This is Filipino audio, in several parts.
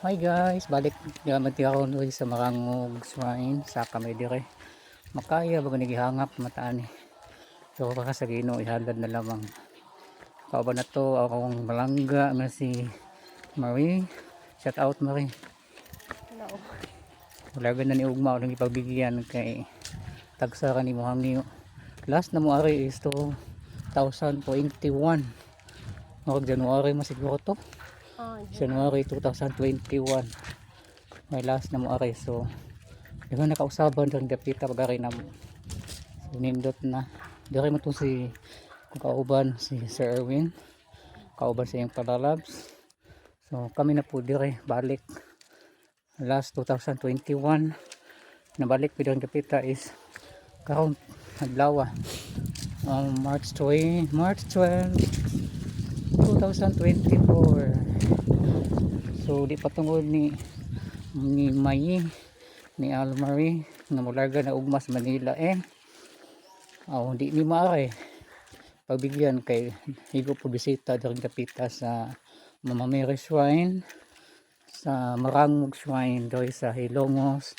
Hi guys, balik gamit ako nuwi sa Marangog Shrine sa kami dire. Makaya bago nagihangap mataan ni. So baka sa Ginoo ihalad na lamang. Kauban na to akong malangga na si Marie. Shout out Marie. No. Wala na ni ugma ulang ipagbigyan kay tagsa ka ni mo hangyo. Last na mo ari is to 2021. Mag January masiguro to. January 2021 may last na mo aray, so di ba nakausaban rin dapita pagari na so, nindot na dari mo to si kauban si Sir Erwin, kauban sa iyong palalabs, so kami na po dire balik last 2021 nabalik pidong dapita is karon adlaw March 12 2024. So di patungod ni May ni Almari nga mulaga na ugmas Manila di ni maare pagbigyan kay higo po bisita daring kapita sa Mama Mary Shrine sa Marangog Shrine doy sa Hilongos,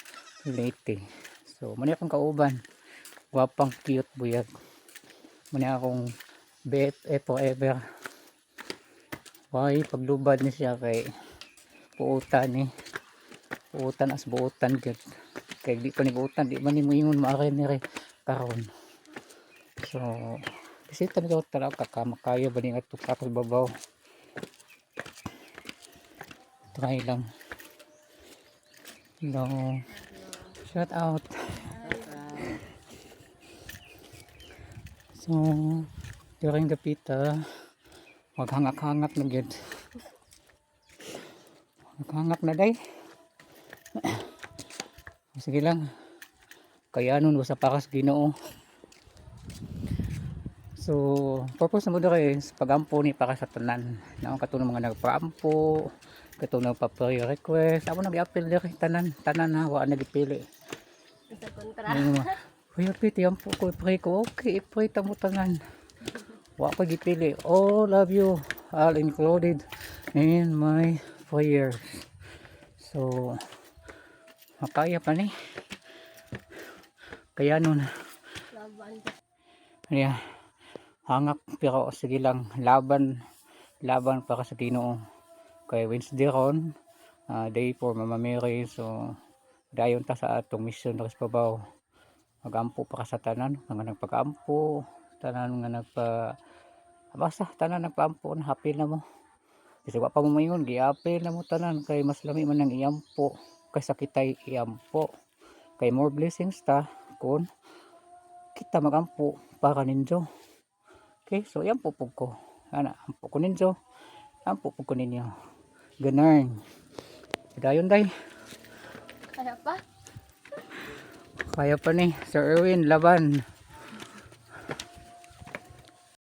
Leyte. So mani akong kauban, gwapang cute buyag, mani akong BFF forever. Why paglubad ni siya kay puutan puutan as buutan kay di pa ni buutan di man ni moingon maari ni re karon. So bisita ni talaga kakamakayo ba ni ato kapag babaw, try lang. Hello, shout out. So during gapita maghangak-hangak na gyud. Naghangak na day. Sige lang. Kayanon sa pakas Ginoo. So, purpose na mo dere is pagampo ni para sa tanan. Naong katulong mga nagpaampo, katulong pa-prayer request. Amo nag-appeal dere tanan ha, wa nagipili. Sa kontra. Kuya piti ampo ko pray ko. Okay, pray ta mo tanan. Wa ko gipili. All of you all included in my prayers. So makaya pa ni kaya nun hangak pero sige lang laban para sa Ginoo kay Wednesday ron day for Mama Mary, so dayon ta sa atong mission res pabaw magampo pa sa tanan nga nagpagampo tanan nga basta tanan nagpaampo na happy na mo. Kasi wa pa mo mayon giapil na mo tanan kay mas lami man ang iyampo kaysa kitay iyampo. Kay more blessings ta kun kita magampo para ninyo. Okay, so iyampo pug ko. Ana, ampo ko ninyo. Ampo pug ko ninyo. Ganarn. Dayon day. Kaya pa? Kaya pa ni Sir Erwin laban.